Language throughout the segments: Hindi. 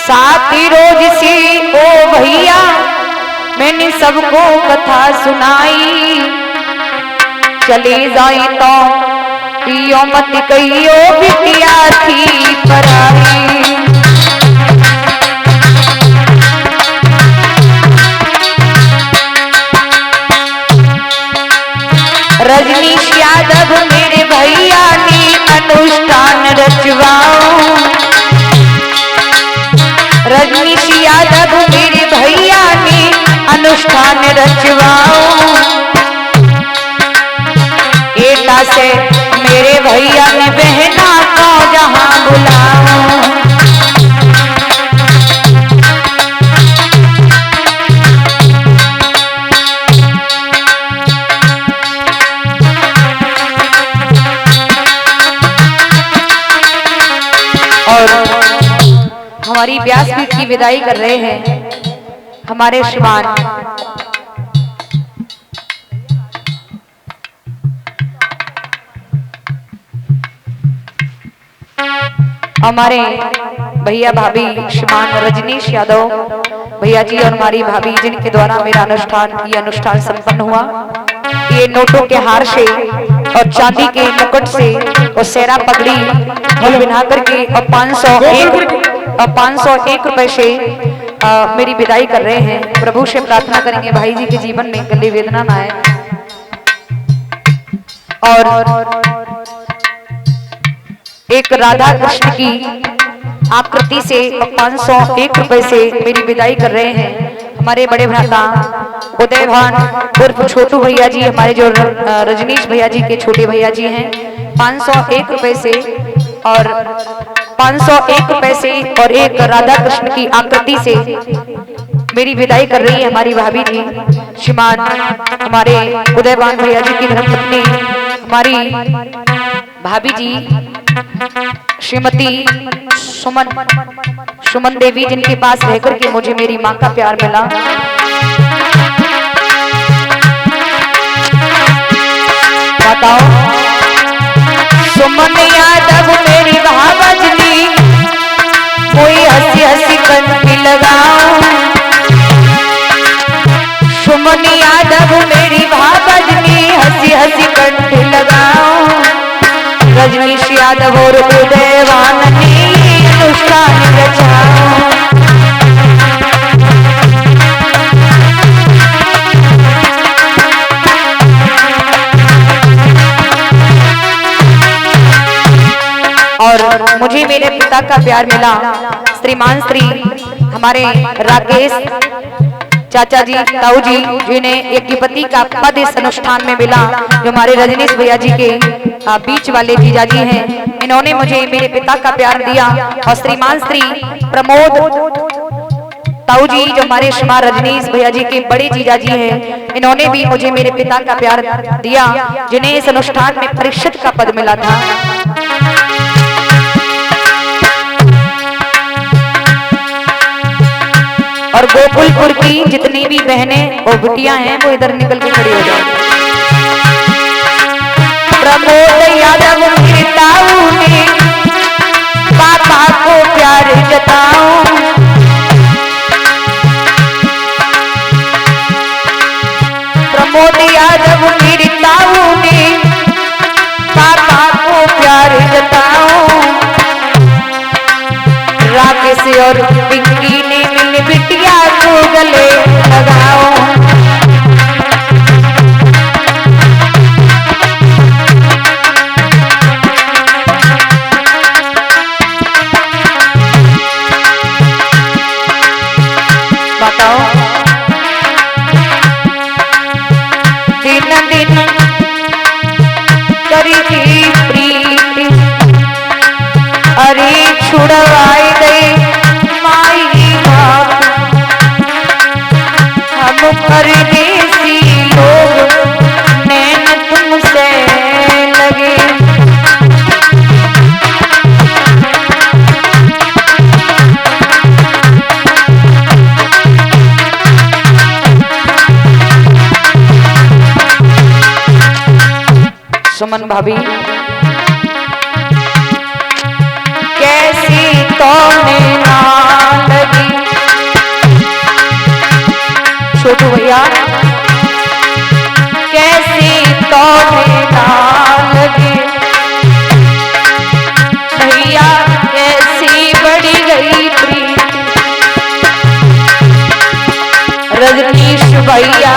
साथी रोज सी ओ भैया मैंने सबको कथा सुनाई, चली जाई तो पियो मत कहियो बिटिया थी पराई। रजनीश यादव मेरे भैया ने अनुष्ठान रचवाओ, रजनीश यादव मेरे भैया ने अनुष्ठान रचवाओ। एटा से मेरे भैया ने बहना को जहां बुलाओ। और हमारी व्यासपीठ की विदाई कर रहे हैं हमारे श्रीमान हमारे भैया भाभी श्रीमान रजनीश यादव भैया जी और हमारी भाभी जिनके द्वारा मेरा अनुष्ठान संपन्न हुआ। ये नोटों के हार से और चांदी के मुकुट से और सेरा पगड़ी बना करके और 501 रुपए से मेरी विदाई कर रहे हैं। प्रभु से प्रार्थना करेंगे भाई जी के जीवन में गले वेदना ना आए। और एक राधा कृष्ण की आकृति से 501 रुपए से मेरी विदाई कर रहे हैं हमारे बड़े भ्राता उदय भान उर्फ छोटू भैया जी, हमारे जो रजनीश भैया जी के छोटे भैया जी हैं। 501 रुपए से और 501 रुपए से और एक राधा कृष्ण की आकृति से मेरी विदाई कर रही है हमारी भाभी जी श्रीमान हमारे उदयवान भैया जी की धर्मपत्नी हमारी भाभी जी श्रीमती सुमन देवी, जिनके पास रहकर के मुझे मेरी मां का प्यार मिला। बताओ सुमन यादव मेरी भावजनी, कोई हंसी हंसी कंठी लगाओ। सुमन यादव मेरी भावजनी, हंसी हंसी कंठी लगाओ। रजनीश यादव और उदयवान ने अनुष्ठान रचाओ। और मुझे मेरे पिता का प्यार मिला। श्रीमान श्री हमारे राकेश चाचा जी ताऊ जी जिन्हें एक पति का पद इस अनुष्ठान में मिला, जो हमारे रजनीश भैया जी के बीच वाले जीजा जी हैं। इन्होंने मुझे मेरे पिता का प्यार दिया। और श्रीमान श्री प्रमोद ताऊ जी जो हमारे श्रीमान रजनीश भैया जी के बड़े जीजा जी हैं, इन्होंने भी मुझे मेरे पिता का प्यार दिया, जिन्हें इस अनुष्ठान में परिषद का पद मिला था। और गोकुलपुर की जितनी भी बहनें और बिटियां हैं वो इधर निकल के खड़ी हो जाए। प्रमोद यादव मेरे ताऊ ने पापा को प्यार जताओ। प्रमोद यादव मेरे ताऊ ने पापा को प्यार जताओ। राकेश और पिंकी ने मिल बिटिया को गले लगाओ। बताओ दिन दिन करी थी प्रीति, अरे छुड़वाई दे माई बाप। हम परदेसी लोग नैन तुमसे लगे। सुमन भाभी कैसी तोने नाल भैया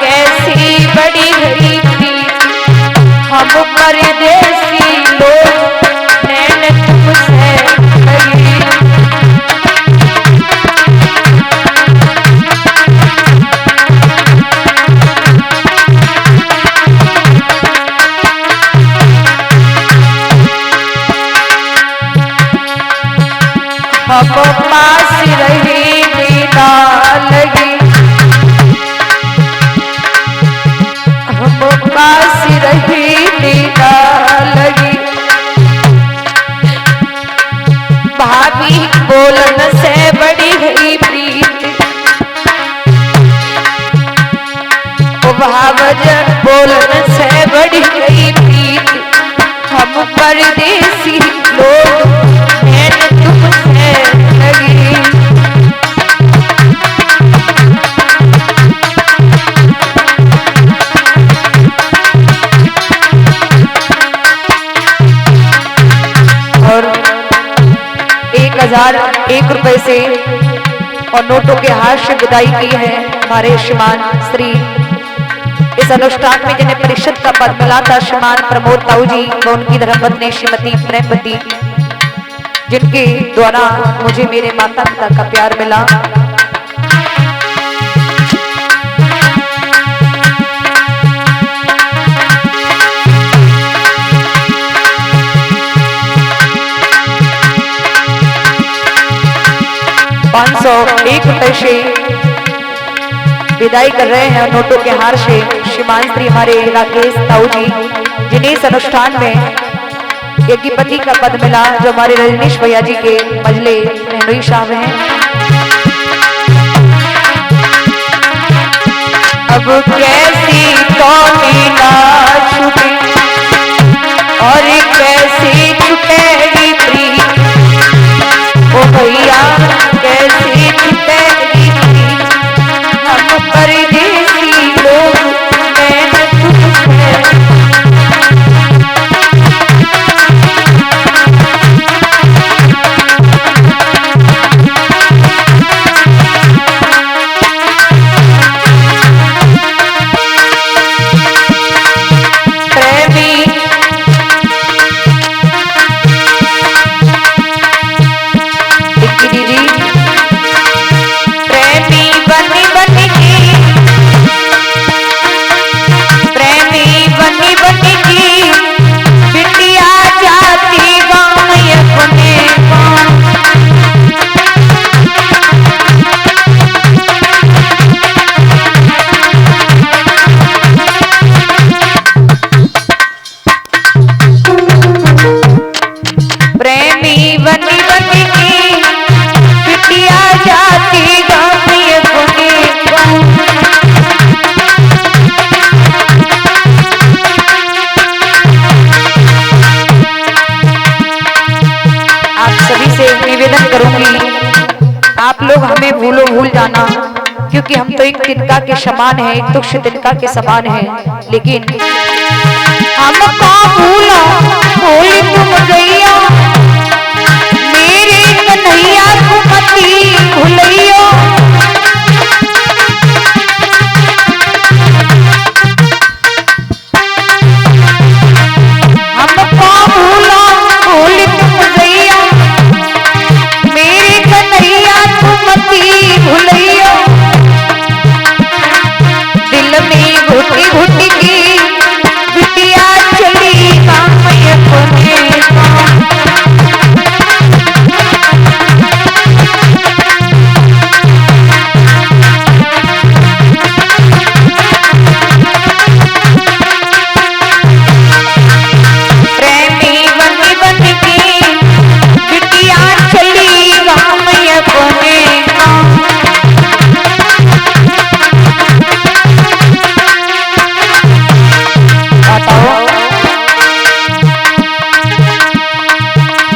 कैसी बड़ी गई प्रीत, हम परदेसी लोग नैन तुमसे लगी। हम पास रही बिना लगी, हम पास रही बिना लगी। भाभी बोलन से बड़ी गई प्रीत, ओ भावज बोलन से बड़ी गई प्रीत, हम परदेसी लोग नैन तुमसे लगी। और 1001 रुपए से और नोटों के हार से विदाई की है हमारे श्रीमान श्री इस अनुष्ठान में जिन्हें परिषद का पद मिला था श्रीमान प्रमोद ताऊ जी व उनकी धर्मपत्नी श्रीमती प्रेमवती, जिनके द्वारा मुझे मेरे माता पिता का प्यार मिला। ₹501 से विदाई कर रहे हैं नोटों के हार से श्रीमान श्री हमारे राकेश ताऊ जी, जिन्हें इस अनुष्ठान में यज्ञपति का पद मिला, जो हमारे रजनीश भैया जी के मजले रहनुई शाह हैं। अब कैसी तो मीना छुपी और कैसी छुपेगी प्रीत, ओ भैया कैसी छुपेगी प्रीत, हम परदेसी लोग नैन तुमसे। आप लोग हमें भूल जाना, क्योंकि हम तो एक तिनका के समान है, एक तुक्ष तिनका के समान है, लेकिन हमको भूला भूली तुम गैया, मेरे कन्हैया को मती भूलियो। हमको भूला भूली तुम गैया, मेरे कन्हैया को मती भूलियो। दिल में घुटी घुटी की बिटिया चली कामय कोने प्रेमी बनी बन की बिटिया चली कामय कोने।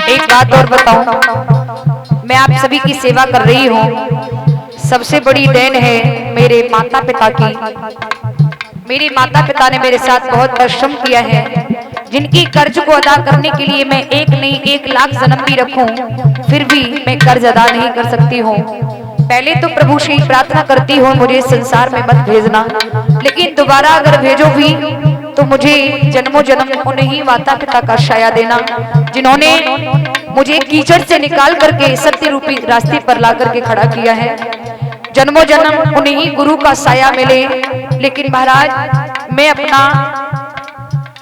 एक बात और बताऊं, मैं आप सभी की सेवा कर रही हूँ, सबसे बड़ी देन है मेरे माता पिता की। मेरे माता पिता ने मेरे साथ बहुत परिश्रम किया है, जिनकी कर्ज को अदा करने के लिए मैं एक नहीं 1 लाख जन्म भी रखूं, फिर भी मैं कर्ज अदा नहीं कर सकती हूँ। पहले तो प्रभु से प्रार्थना करती हूँ मुझे संसार में मत भेजना, लेकिन दोबारा अगर भेजो भी तो मुझे जन्मों जन्म उन्हीं माता पिता का साया देना जिन्होंने मुझे कीचड़ से निकाल करके सत्य रूपी रास्ते पर ला करके खड़ा किया है। जन्मों जन्म उन्हीं गुरु का साया मिले। लेकिन महाराज मैं अपना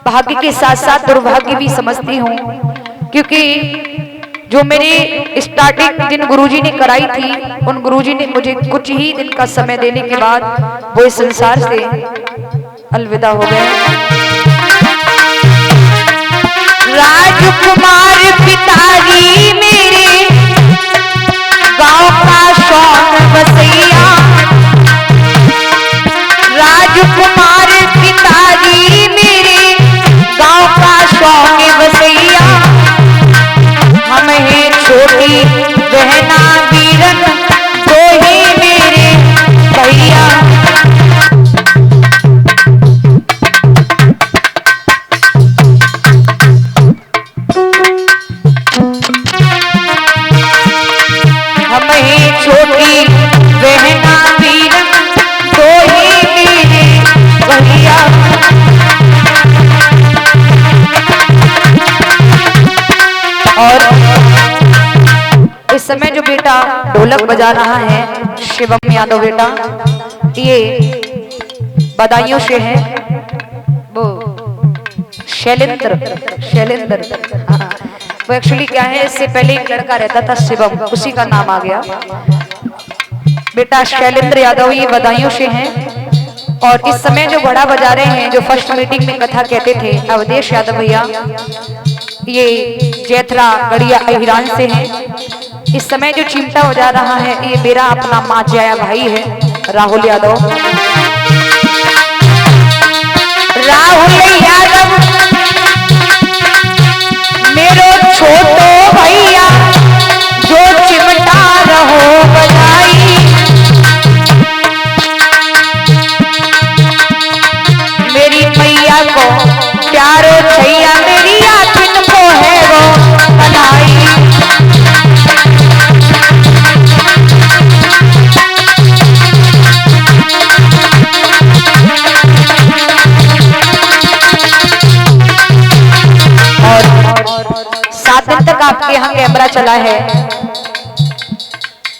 भाग्य के साथ साथ दुर्भाग्य भी समझती हूँ, क्योंकि जो मेरी स्टार्टिंग जिन गुरुजी ने कराई थी उन गुरुजी ने मुझे कुछ ही दिन का समय देने के बाद वो इस संसार से अलविदा हो गए। राजकुमार पिताजी मेरे गांव का शौक बसैया, राजकुमार पिताजी मेरे गांव का शौक बसैया, हम हैं छोटी बहना वीरन दो ही मेरे भैया। हम हैं छोटी बहना वीरन दो ही मेरे भैया। और इस समय जो बेटा ढोलक बजा रहा है शिवम यादव बेटा, ये बदायूं से है। वो शैलेंद्र हाँ, वो एक्चुअली क्या है, इससे पहले एक लड़का रहता था शिवम, उसी का नाम आ गया। बेटा शैलेंद्र यादव ये बदायूं से हैं। और इस समय जो घड़ा बजा रहे हैं, जो फर्स्ट मीटिंग में कथा कहते थे, अवधेश यादव भैया, ये जैथरा गड़िया अहिरान से हैं। इस समय जो चिमटा बजा रहा है ये मेरा अपना मांझिया भाई है राहुल यादव। राहुल यादव मेरो छोटो भैया जो चिमटा रहो बजाई, मेरी मैया को प्यारो छैया मेरी आखिन को है वो बनाई। आपके यहाँ कैमरा चला है,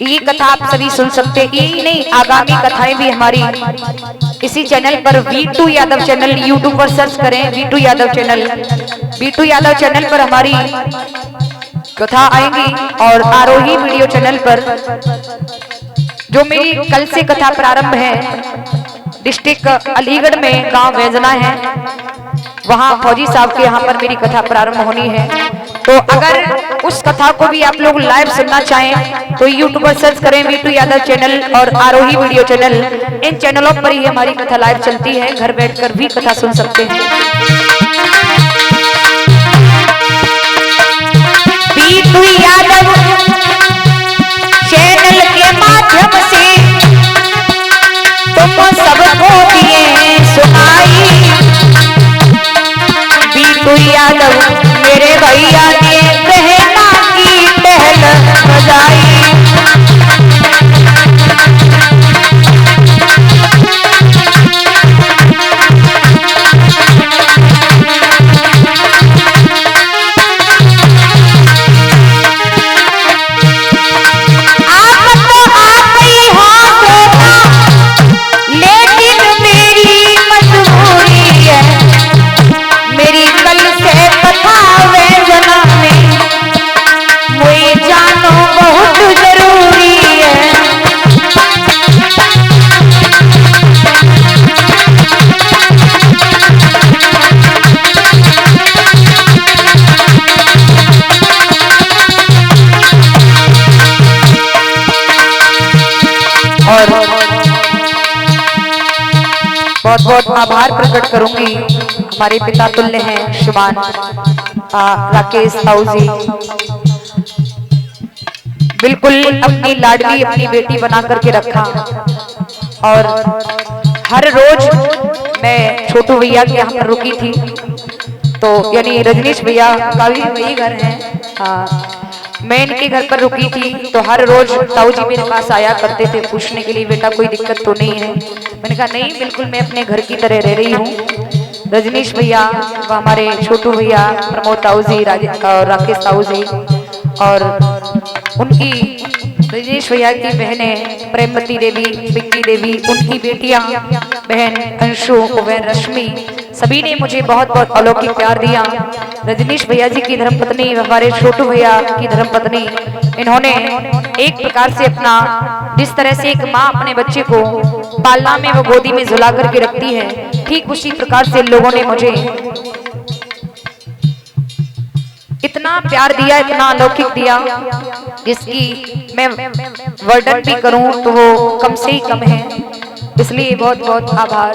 ये कथा आप सभी सुन सकते हैं। यही नहीं, आगामी कथाएं भी हमारी इसी चैनल पर V2 यादव चैनल यूट्यूब पर सर्च करें, V2 Yadav channel, V2 Yadav channel पर हमारी कथा आएंगी। और आरोही वीडियो चैनल पर जो मेरी कल से कथा प्रारंभ है, डिस्ट्रिक्ट अलीगढ़ में गांव वेजना है, वहां फौजी साहब के यहाँ पर मेरी कथा प्रारंभ होनी है। तो अगर उस कथा को भी आप लोग लाइव सुनना चाहें तो यूट्यूब पर सर्च करें V2 यादव चैनल और आरोही वीडियो चैनल, इन चैनलों पर ही हमारी कथा लाइव चलती है, घर बैठकर भी कथा सुन सकते हैं। V2 यादव चैनल के माध्यम से तुम सबको दिए सुनाई, V2 यादव मेरे भैया ने बहना की पहल बजाई। बहुत बहुत आभार प्रकट करूंगी, हमारे पिता तुल्य हैं श्रीमान राकेश साहू जी, बिल्कुल अपनी लाडली अपनी बेटी बना करके रखा। और हर रोज मैं छोटू भैया के यहाँ पर रुकी थी, तो यानी रजनीश भैया का भी वही घर है। मैं इनके घर पर रुकी थी तो हर रोज ताऊ जी मेरे पास आया करते थे पूछने के लिए, बेटा कोई दिक्कत तो नहीं है। मैंने कहा नहीं, बिल्कुल मैं अपने घर की तरह रह रही हूँ। रजनीश भैया व हमारे छोटू भैया, प्रमोद ताऊ जी, और राकेश ताऊ जी और उनकी रजनीश भैया की बहनें प्रेमवती देवी, बिक्की देवी, उनकी बेटियां बहन अंशु, बहन रश्मि, सभी ने मुझे बहुत बहुत अलौकिक प्यार दिया। रजनीश भैया जी की धर्मपत्नी, हमारे छोटू भैया की धर्मपत्नी, इन्होंने एक प्रकार से अपना, जिस तरह से एक माँ अपने बच्चे को पालना में वो गोदी में झुला करके रखती है, ठीक उसी प्रकार से लोगों ने मुझे इतना प्यार दिया, इतना अलौकिक दिया, जिसकी मैं वर्णन भी करूं तो वो कम से ही कम है। इसलिए बहुत बहुत आभार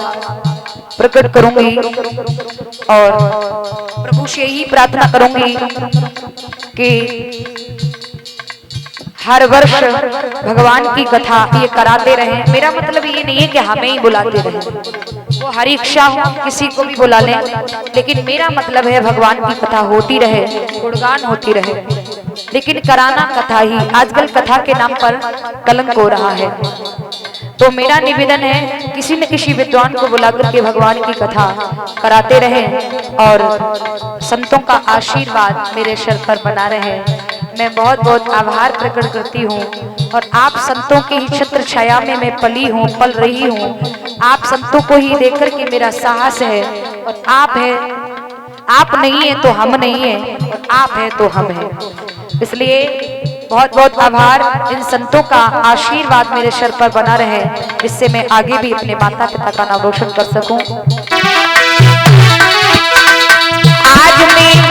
प्रकट करूंगी और प्रभु से यही प्रार्थना करूंगी कि हर वर्ष भगवान की कथा ये कराते रहे। मेरा मतलब ये नहीं है कि हमें ही बुलाते रहे, वो हर इच्छा हो किसी को भी बुला लें, लेकिन मेरा मतलब है भगवान की कथा होती रहे, गुणगान होती रहे, लेकिन कराना कथा ही। आजकल कथा के नाम पर कलंक हो रहा है। तो मेरा निवेदन है किसी न किसी विद्वान को बुलाकर के भगवान की कथा कराते रहें और संतों का आशीर्वाद मेरे सिर पर बना रहे। मैं बहुत बहुत आभार प्रकट करती हूँ और आप संतों की ही छत्र छाया में मैं पली हूँ, पल रही हूँ। आप संतों को ही देख करके मेरा साहस है और आप है, आप नहीं है तो हम नहीं है और आप है तो हम है। इसलिए बहुत बहुत आभार, इन संतों का आशीर्वाद मेरे सिर पर बना रहे, जिससे मैं आगे भी अपने माता पिता का नाम रोशन कर सकूं। आज मैं